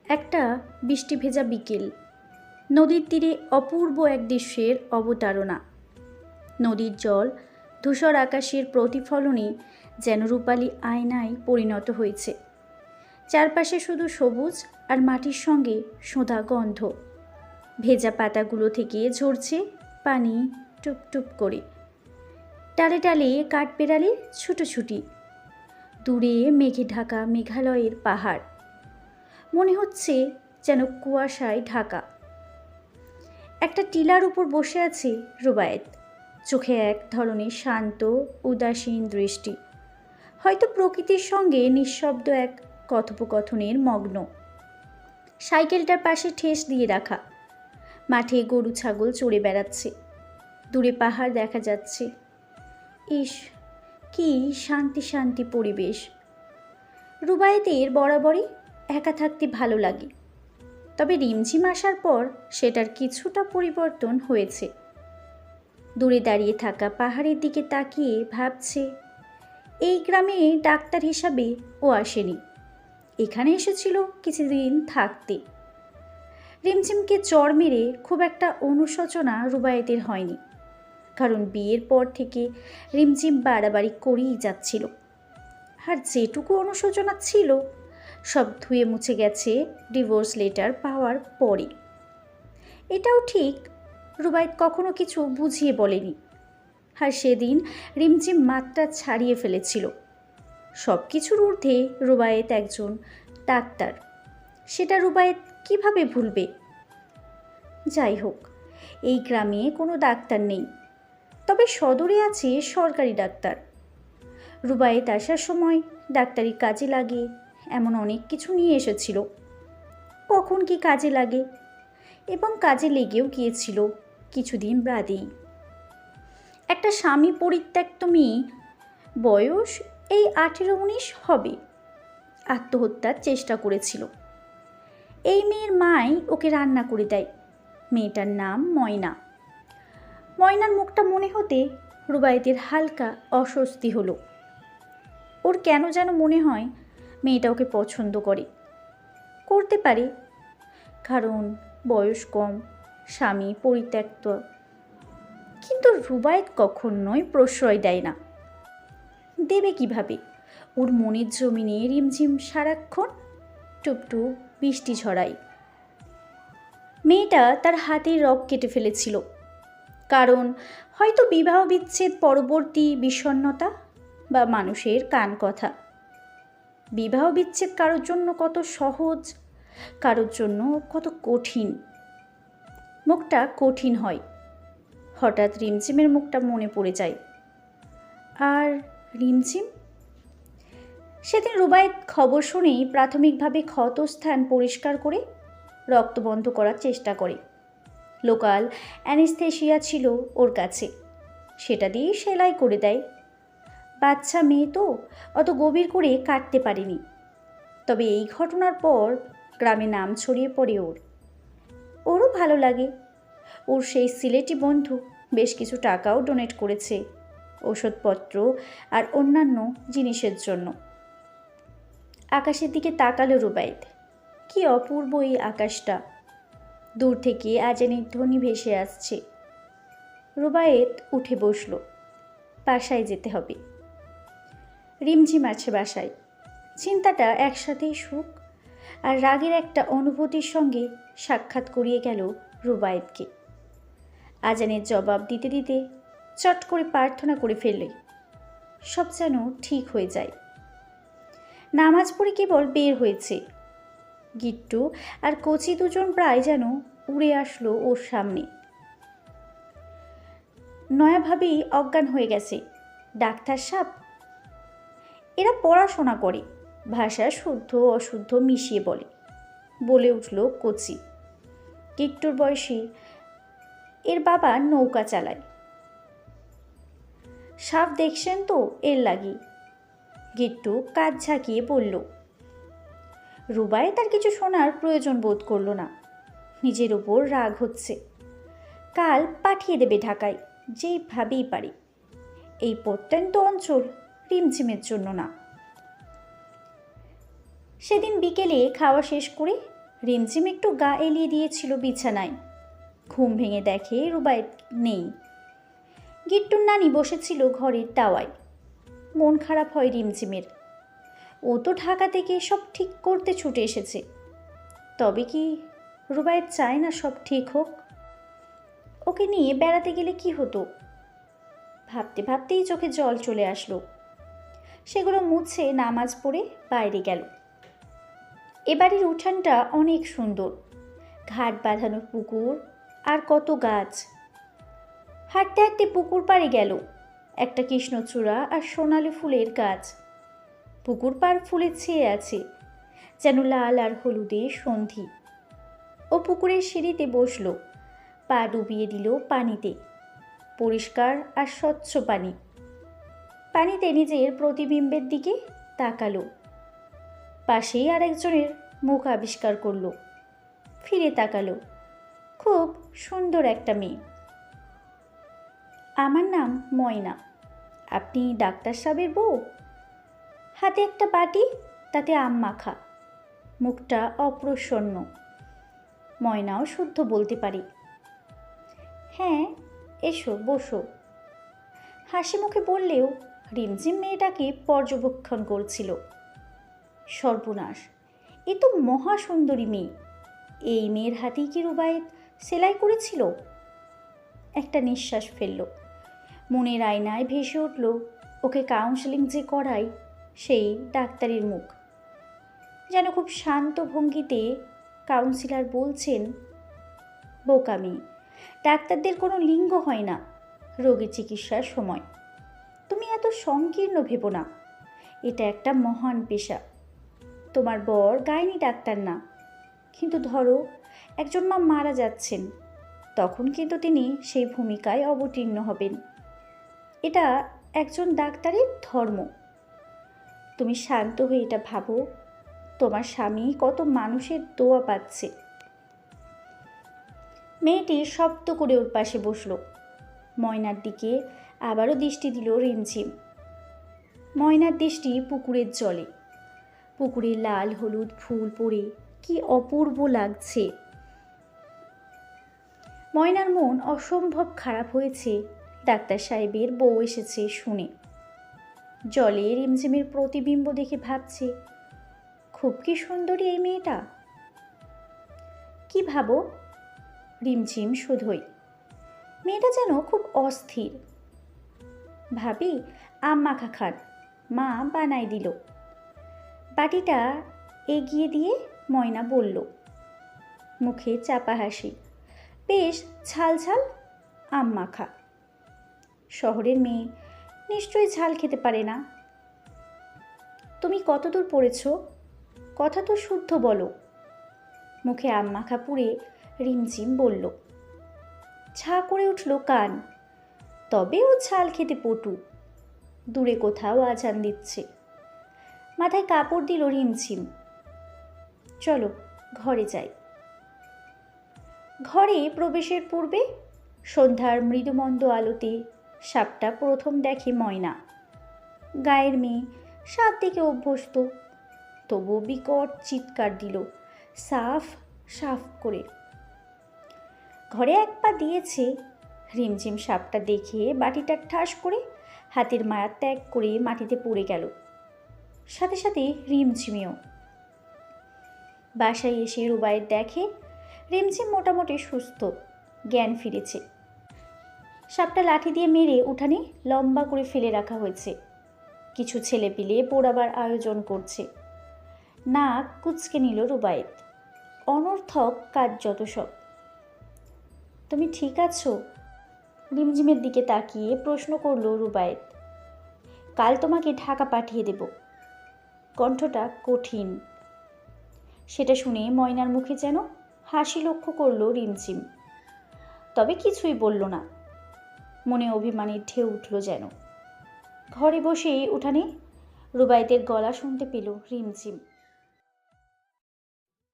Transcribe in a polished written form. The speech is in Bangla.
একটা বৃষ্টি ভেজা বিকেল, নদীর তীরে অপূর্ব এক দৃশ্যের অবতারণা। নদীর জল ধূসর আকাশের প্রতিফলনে যেন রূপালী আয়নায় পরিণত হয়েছে। চারপাশে শুধু সবুজ আর মাটির সঙ্গে সোঁধা গন্ধ। ভেজা পাতাগুলো থেকে ঝরছে পানি টুপ টুপ করে। টালে টালে কাঠবেড়ালির ছুটোছুটি। দূরে মেঘে ঢাকা মেঘালয়ের পাহাড়, মনে হচ্ছে যেন কুয়াশায় ঢাকা। একটা টিলার উপর বসে আছে রুবায়েত, চোখে এক ধরনের শান্ত উদাসীন দৃষ্টি। হয়তো প্রকৃতির সঙ্গে নিঃশব্দ এক কথোপকথনের মগ্ন। সাইকেলটার পাশে ঠেস দিয়ে রাখা। মাঠে গরু ছাগল চড়ে বেড়াচ্ছে, দূরে পাহাড় দেখা যাচ্ছে। ইস, কি শান্তি শান্তি পরিবেশ। রুবায়েতের বরাবরই একা থাকতে ভালো লাগে, তবে রিমঝিম আসার পর সেটার কিছুটা পরিবর্তন হয়েছে। দূরে দাঁড়িয়ে থাকা পাহাড়ের দিকে তাকিয়ে ভাবছে, এই গ্রামে ডাক্তার হিসাবে ও আসেনি, এখানে এসেছিল কিছুদিন থাকতে। রিমঝিমকে চড় মেরে খুব একটা অনুশোচনা রুবায়েতের হয়নি, কারণ বিয়ের পর থেকে রিমঝিম বাড়াবাড়ি করেই যাচ্ছিল। আর যেটুকু অনুশোচনা ছিল সব ধুয়ে মুছে গেছে ডিভোর্স লেটার পাওয়ার পরে। এটাও ঠিক, রুবায়েত কখনো কিছু বুঝিয়ে বলেনি। আর সেদিন রিমঝিম মাত্রা ছাড়িয়ে ফেলেছিল। সব কিছুর ঊর্ধ্বে রুবায়েত একজন ডাক্তার, সেটা রুবায়েত কিভাবে ভুলবে? যাই হোক, এই গ্রামে কোনো ডাক্তার নেই, তবে সদরে আছে সরকারি ডাক্তার। রুবায়েত আসার সময় ডাক্তারি কাজে লাগে এমন অনেক কিছু নিয়ে এসেছিল। কখন কি কাজে লাগে, এবং কাজে লেগেও গিয়েছিল কিছুদিন বাদেই। একটা স্বামী পরিত্যক্ত মেয়ে, বয়স এই 18-19 হবে, আত্মহত্যার চেষ্টা করেছিল। এই মেয়ের মাই ওকে রান্না করে দেয়। মেয়েটার নাম ময়না। ময়নার মুখটা মনে হতে রুবায়েতের হালকা অস্বস্তি হলো। ওর কেন যেন মনে হয় মেয়েটা ওকে পছন্দ করতে পারে, কারণ বয়স কম, স্বামী পরিত্যক্ত। কিন্তু রুবায়েত কখনোই প্রশ্রয় দেয় না। দেবে কিভাবে? ওর মনের জমিনে রিমঝিম সারাক্ষণ টুপটুপ বৃষ্টি ঝরায়। মেয়েটা তার হাতের রগ কেটে ফেলেছিল, কারণ হয়তো বিবাহ বিচ্ছেদ পরবর্তী বিষণ্ণতা বা মানুষের কান কথা। বিবাহ বিচ্ছেদ কারোর জন্য কত সহজ, কারোর জন্য কত কঠিন। মুখটা কঠিন হয়। হঠাৎ রিমঝিমের মুখটা মনে পড়ে যায়। আর রিমঝিম? সেদিন রুবায়েত খবর শুনেই প্রাথমিকভাবে ক্ষতস্থান পরিষ্কার করে রক্ত বন্ধ করার চেষ্টা করে। লোকাল অ্যানেস্থেশিয়া ছিল ওর কাছে, সেটা দিয়েই সেলাই করে দেয়। বাচ্চা মেয়ে তো অত গভীর করে কাটতে পারেনি। তবে এই ঘটনার পর গ্রামে নাম ছড়িয়ে পড়ে ওরও ভালো লাগে। ওর সেই সিলেটি বন্ধু বেশ কিছু টাকাও ডোনেট করেছে ওষুধপত্র আর অন্যান্য জিনিসের জন্য। আকাশের দিকে তাকালো রুবায়েত। কি অপূর্ব এই আকাশটা! দূর থেকে আজানের ধ্বনি ভেসে আসছে। রুবায়েত উঠে বসল। বাসায় যেতে হবে। রিমঝিম আছে বাসায়। চিন্তাটা একসাথেই সুখ আর রাগের একটা অনুভূতির সঙ্গে সাক্ষাৎ করিয়ে গেল রুবায়েতকে। আজানের জবাব দিতে দিতে চট করে প্রার্থনা করে ফেললে সব যেন ঠিক হয়ে যায়। নামাজ পড়ে কেবল বের হয়েছে, গিট্টু আর কচি দুজন প্রায় যেন উড়ে আসলো ওর সামনে। নয়াভাবেই অজ্ঞান হয়ে গেছে। ডাক্তার সাহেব, এরা পড়াশোনা করে, ভাষা শুদ্ধ অশুদ্ধ মিশিয়ে বলে উঠল কচি। গিট্টুর বয়সী, এর বাবা নৌকা চালায়। সাপ দেখছেন তো, এর লাগি। গিট্টু কাজ ঝাঁকিয়ে বলল। রুবায়েত তার কিছু শোনার প্রয়োজন বোধ করল না। নিজের ওপর রাগ হচ্ছে। কাল পাঠিয়ে দেবে ঢাকায়, যেইভাবেই পারে। এই প্রত্যন্ত অঞ্চল রিমঝিমের জন্য না। সেদিন বিকেলে খাওয়া শেষ করে রিমঝিম একটু গা এলিয়ে দিয়েছিল বিছানায়। ঘুম ভেঙে দেখে রুবায়েত নেই। গিট্টুর নানি বসেছিল ঘরের তাওয়ায়। মন খারাপ হয় রিমঝিমের। ও তো ঢাকা থেকে সব ঠিক করতে ছুটে এসেছে। তবে কি রুবায়েত চায় না সব ঠিক হোক? ওকে নিয়ে বেড়াতে গেলে কি হতো? ভাবতে ভাবতেই চোখে জল চলে আসলো। সেগুলো মুছে নামাজ পড়ে বাইরে গেল। এবাড়ির উঠানটা অনেক সুন্দর। ঘাট বাঁধানো পুকুর আর কত গাছ। হাঁটতে হাঁটতে পুকুর পাড়ে গেল। একটা কৃষ্ণচূড়া আর সোনালি ফুলের গাছ। পুকুর পাড় ফুলে ছেয়ে আছে, যেন লাল আর হলুদে সন্ধি। ও পুকুরের সিঁড়িতে বসলো, পা ডুবিয়ে দিল পানিতে। পরিষ্কার আর স্বচ্ছ পানি। পানিতে নিজের প্রতিবিম্বের দিকে তাকালো। পাশেই আরেকজনের মুখ আবিষ্কার করলো। ফিরে তাকালো। খুব সুন্দর একটা মেয়ে। আমার নাম ময়না। আপনি ডাক্তার সাহেবের বউ? হাতে একটা বাটি, তাতে আম মাখা। মুখটা অপ্রসন্ন। ময়নাও শুদ্ধ বলতে পারে। হ্যাঁ, এসো বসো। হাসি মুখে বললেও রিমঝিম মেয়েটাকে পর্যবেক্ষণ করছিল। সর্বনাশ, এ তো মহাসুন্দরী মেয়ে। এই মেয়ের হাতেই কি রুবায়েত সেলাই করেছিল? একটা নিঃশ্বাস ফেলল। মনের আয়নায় ভেসে উঠল ওকে কাউন্সেলিং যে করায় সেই ডাক্তারের মুখ। যেন খুব শান্ত ভঙ্গিতে কাউন্সিলর বলছেন, বোকামি, ডাক্তারদের কোনো লিঙ্গ হয় না রোগী চিকিৎসার সময়। তুমি এত সংকীর্ণ ভেবো না। এটা একটা মহান পেশা। তোমার বর গাইনি ডাক্তার না, কিন্তু ধরো একজন মা মারা যাচ্ছেন, তখন কিন্তু তিনি সেই ভূমিকায় অবতীর্ণ হবেন। এটা একজন ডাক্তারের ধর্ম। তুমি শান্ত হয়ে এটা ভাবো, তোমার স্বামী কত মানুষের দোয়া পাচ্ছে। মেয়েটি শব্দ করে ওর পাশে বসল। ময়নার দিকে আবারও দৃষ্টি দিল রিমঝিম। ময়নার দৃষ্টি পুকুরের জলে। পুকুরে লাল হলুদ ফুল পড়ে কি অপূর্ব লাগছে। ময়নার মন অসম্ভব খারাপ হয়েছে ডাক্তার সাহেবের বউ এসেছে শুনে। জলে রিমঝিমের প্রতিবিম্ব দেখে ভাবছে, খুব কি সুন্দরী এই মেয়েটা। কি ভাবো? রিমঝিম শুধুই। মেয়েটা যেন খুব অস্থির। ভাবি, আম মাখা খান, মা বানাই দিল। বাটিটা এগিয়ে দিয়ে ময়না বলল, মুখে চাপা হাসি, বেশ ঝাল ঝাল আম মাখা। শহরের মেয়ে নিশ্চয়ই ঝাল খেতে পারে না। তুমি কতদূর পড়েছ? কথা তো শুদ্ধ বলো। মুখে আম মাখা পুড়ে রিমঝিম বলল। ঝা করে উঠল কান। তবে ও ঝাল খেতে পটু। দূরে কোথাও আজান দিচ্ছে। মাথায় কাপড় দিল রিমঝিম। চলো ঘরে যাই। ঘরে প্রবেশের পূর্বে সন্ধ্যার মৃদুমন্দ আলোতে সাপটা প্রথম দেখে ময়না। গায়ের মেয়ে, সাপ দেখে অভ্যস্ত, তবুও বিকট চিৎকার দিল সাফ সাফ করে। ঘরে এক পা দিয়েছে, রিমঝিম সাপটা দেখে বাটিটা ঠাস করে হাতের মায়া ত্যাগ করে মাটিতে পড়ে গেল। সাথে সাথে রিমঝিমেও। বাসায় এসে রুবায়েত দেখে রিমঝিম মোটামুটি সুস্থ, জ্ঞান ফিরেছে। সাপটা লাঠি দিয়ে মেরে উঠানে লম্বা করে ফেলে রাখা হয়েছে। কিছু ছেলেপিলে পোড়াবার আয়োজন করছে। নাক কুঁচকে নিল রুবায়েত। অনর্থক কাজ যত সব। তুমি ঠিক আছো? রিমঝিমের দিকে তাকিয়ে প্রশ্ন করল রুবায়েত। কাল তোমাকে ঢাকা পাঠিয়ে দেব। কণ্ঠটা কঠিন। সেটা শুনে ময়নার মুখে যেন হাসি লক্ষ্য করল রিমঝিম। তবে কিছুই বলল না। মনে অভিমানের ঢেউ উঠল যেন। ঘরে বসেই উঠানে রুবায়েতের গলা শুনতে পেল রিমঝিম।